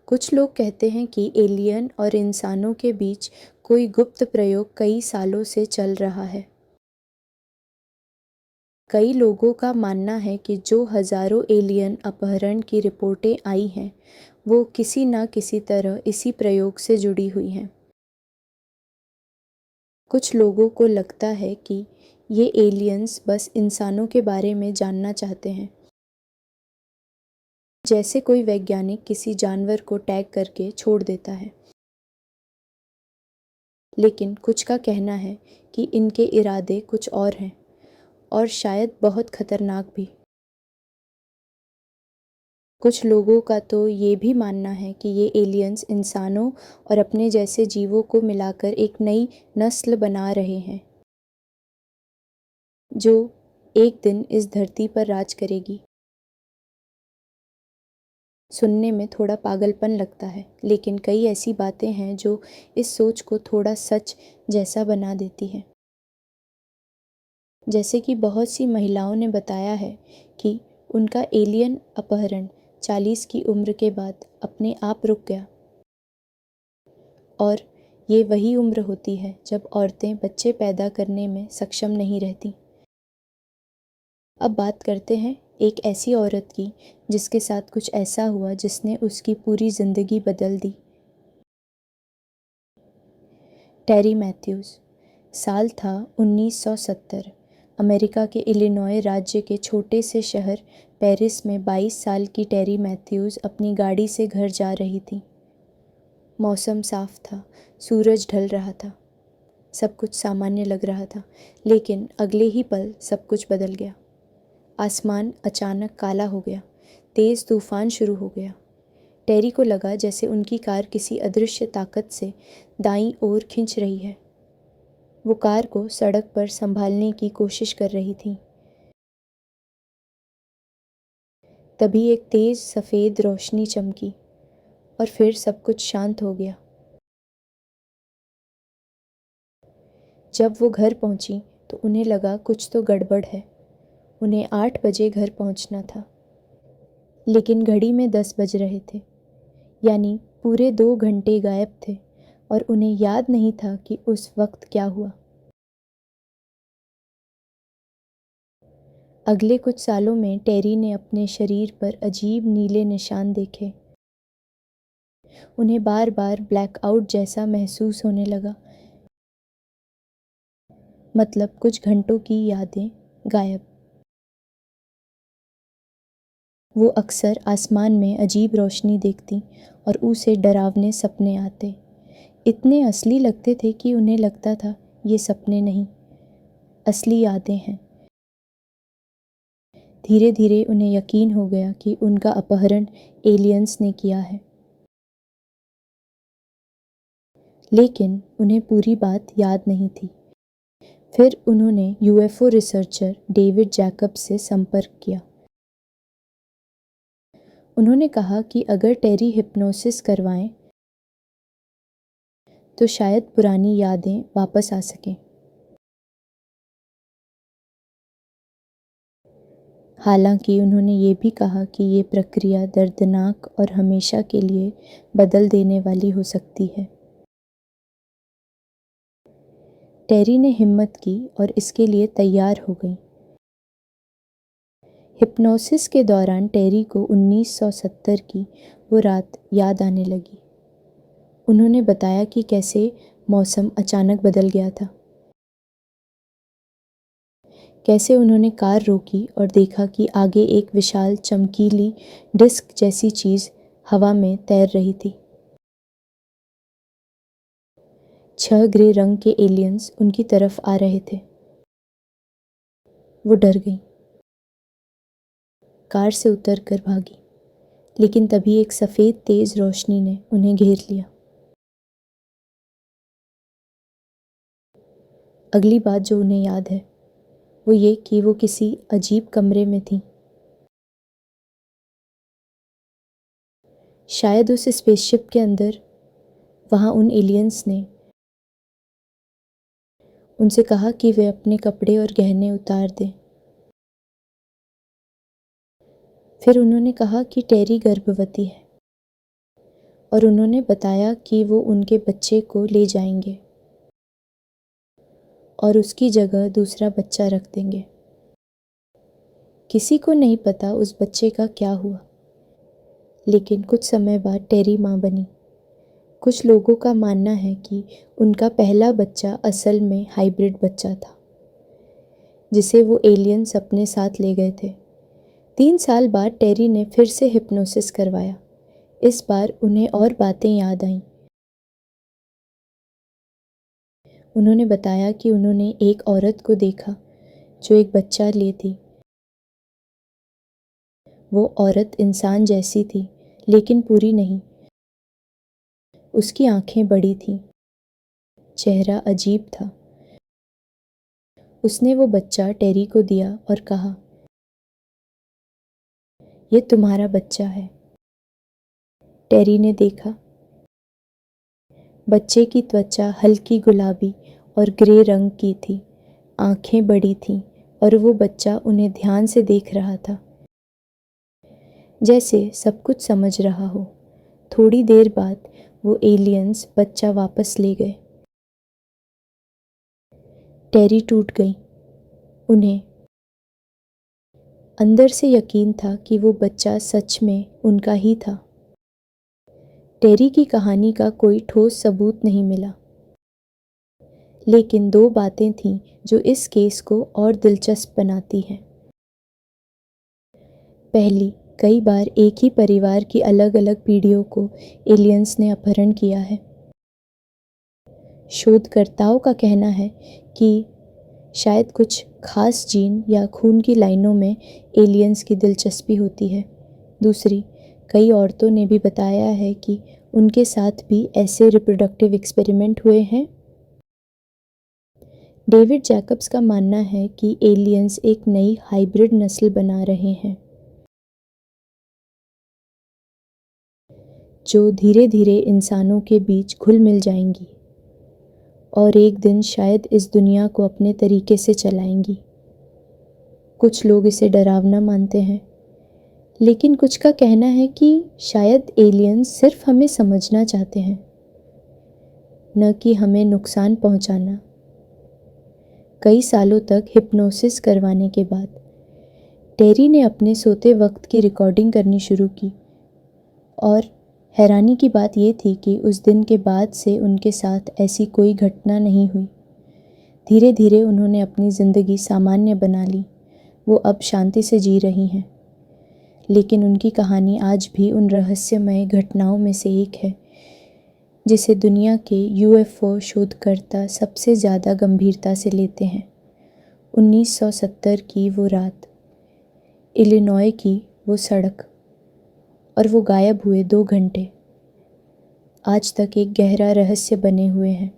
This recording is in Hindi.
कुछ लोग कहते हैं कि एलियन और इंसानों के बीच कोई गुप्त प्रयोग कई सालों से चल रहा है। कई लोगों का मानना है कि जो हजारों एलियन अपहरण की रिपोर्टें आई हैं, वो किसी न किसी तरह इसी प्रयोग से जुड़ी हुई हैं। कुछ लोगों को लगता है कि ये एलियंस बस इंसानों के बारे में जानना चाहते हैं, जैसे कोई वैज्ञानिक किसी जानवर को टैग करके छोड़ देता है। लेकिन कुछ का कहना है कि इनके इरादे कुछ और हैं, और शायद बहुत खतरनाक भी। कुछ लोगों का तो ये भी मानना है कि ये एलियंस इंसानों और अपने जैसे जीवों को मिलाकर एक नई नस्ल बना रहे हैं, जो एक दिन इस धरती पर राज करेगी। सुनने में थोड़ा पागलपन लगता है, लेकिन कई ऐसी बातें हैं जो इस सोच को थोड़ा सच जैसा बना देती हैं। जैसे कि बहुत सी महिलाओं ने बताया है कि उनका एलियन अपहरण 40 की उम्र के बाद अपने आप रुक गया, और ये वही उम्र होती है जब औरतें बच्चे पैदा करने में सक्षम नहीं रहती। अब बात करते हैं एक ऐसी औरत की जिसके साथ कुछ ऐसा हुआ जिसने उसकी पूरी जिंदगी बदल दी। टेरी मैथ्यूज। साल था 1970। अमेरिका के इलिनॉय राज्य के छोटे से शहर पेरिस में 22 साल की टेरी मैथ्यूज अपनी गाड़ी से घर जा रही थी। मौसम साफ था, सूरज ढल रहा था, सब कुछ सामान्य लग रहा था। लेकिन अगले ही पल सब कुछ बदल गया। आसमान अचानक काला हो गया, तेज़ तूफान शुरू हो गया। टेरी को लगा जैसे उनकी कार किसी अदृश्य ताकत से दाईं ओर खींच रही है। वो कार को सड़क पर संभालने की कोशिश कर रही थी। तभी एक तेज सफ़ेद रोशनी चमकी और फिर सब कुछ शांत हो गया। जब वो घर पहुंची तो उन्हें लगा कुछ तो गड़बड़ है। उन्हें 8 बजे घर पहुंचना था, लेकिन घड़ी में 10 बज रहे थे, यानी पूरे 2 घंटे गायब थे, और उन्हें याद नहीं था कि उस वक्त क्या हुआ। अगले कुछ सालों में टेरी ने अपने शरीर पर अजीब नीले निशान देखे। उन्हें बार बार ब्लैकआउट जैसा महसूस होने लगा, मतलब कुछ घंटों की यादें गायब। वो अक्सर आसमान में अजीब रोशनी देखती और उसे डरावने सपने आते। इतने असली लगते थे कि उन्हें लगता था ये सपने नहीं, असली यादें हैं। धीरे धीरे उन्हें यकीन हो गया कि उनका अपहरण एलियंस ने किया है। लेकिन उन्हें पूरी बात याद नहीं थी। फिर उन्होंने यूएफओ रिसर्चर डेविड जैकब से संपर्क किया। उन्होंने कहा कि अगर टेरी हिप्नोसिस करवाएं तो शायद पुरानी यादें वापस आ सकें। हालांकि उन्होंने ये भी कहा कि ये प्रक्रिया दर्दनाक और हमेशा के लिए बदल देने वाली हो सकती है। टेरी ने हिम्मत की और इसके लिए तैयार हो गई। हिप्नोसिस के दौरान टेरी को 1970 की वो रात याद आने लगी। उन्होंने बताया कि कैसे मौसम अचानक बदल गया था, कैसे उन्होंने कार रोकी और देखा कि आगे एक विशाल चमकीली डिस्क जैसी चीज़ हवा में तैर रही थी। 6 ग्रे रंग के एलियंस उनकी तरफ आ रहे थे। वो डर गई, कार से उतर कर भागी, लेकिन तभी एक सफ़ेद तेज रोशनी ने उन्हें घेर लिया। अगली बात जो उन्हें याद है वो ये कि वो किसी अजीब कमरे में थी। शायद उस स्पेसशिप के अंदर। वहाँ उन एलियंस ने उनसे कहा कि वे अपने कपड़े और गहने उतार दें। फिर उन्होंने कहा कि टेरी गर्भवती है। और उन्होंने बताया कि वो उनके बच्चे को ले जाएंगे और उसकी जगह दूसरा बच्चा रख देंगे। किसी को नहीं पता उस बच्चे का क्या हुआ, लेकिन कुछ समय बाद टेरी माँ बनी। कुछ लोगों का मानना है कि उनका पहला बच्चा असल में हाइब्रिड बच्चा था, जिसे वो एलियंस अपने साथ ले गए थे। 3 साल बाद टेरी ने फिर से हिप्नोसिस करवाया। इस बार उन्हें और बातें याद आईं। उन्होंने बताया कि उन्होंने एक औरत को देखा जो एक बच्चा ली थी। वो औरत इंसान जैसी थी, लेकिन पूरी नहीं। उसकी आंखें बड़ी थीं, चेहरा अजीब था। उसने वो बच्चा टेरी को दिया और कहा, ये तुम्हारा बच्चा है। टेरी ने देखा। बच्चे की त्वचा हल्की गुलाबी और ग्रे रंग की थी, आंखें बड़ी थीं और वो बच्चा उन्हें ध्यान से देख रहा था, जैसे सब कुछ समझ रहा हो। थोड़ी देर बाद वो एलियंस बच्चा वापस ले गए। टेरी टूट गई। उन्हें अंदर से यकीन था कि वो बच्चा सच में उनका ही था। टेरी की कहानी का कोई ठोस सबूत नहीं मिला, लेकिन 2 बातें थीं जो इस केस को और दिलचस्प बनाती हैं। पहली, कई बार एक ही परिवार की अलग-अलग पीढ़ियों को एलियंस ने अपहरण किया है। शोधकर्ताओं का कहना है कि शायद कुछ खास जीन या खून की लाइनों में एलियंस की दिलचस्पी होती है। दूसरी, कई औरतों ने भी बताया है कि उनके साथ भी ऐसे रिप्रोडक्टिव एक्सपेरिमेंट हुए हैं। डेविड जैकब्स का मानना है कि एलियंस एक नई हाइब्रिड नस्ल बना रहे हैं, जो धीरे धीरे इंसानों के बीच घुल मिल जाएंगी और एक दिन शायद इस दुनिया को अपने तरीके से चलाएंगी। कुछ लोग इसे डरावना मानते हैं, लेकिन कुछ का कहना है कि शायद एलियंस सिर्फ हमें समझना चाहते हैं, न कि हमें नुकसान पहुंचाना। कई सालों तक हिप्नोसिस करवाने के बाद टेरी ने अपने सोते वक्त की रिकॉर्डिंग करनी शुरू की और हैरानी की बात ये थी कि उस दिन के बाद से उनके साथ ऐसी कोई घटना नहीं हुई। धीरे धीरे उन्होंने अपनी ज़िंदगी सामान्य बना ली। वो अब शांति से जी रही हैं, लेकिन उनकी कहानी आज भी उन रहस्यमय घटनाओं में से एक है जिसे दुनिया के यूएफओ शोधकर्ता सबसे ज़्यादा गंभीरता से लेते हैं। 1970 की वो रात, इलिनॉय की वो सड़क और वो गायब हुए 2 घंटे आज तक एक गहरा रहस्य बने हुए हैं।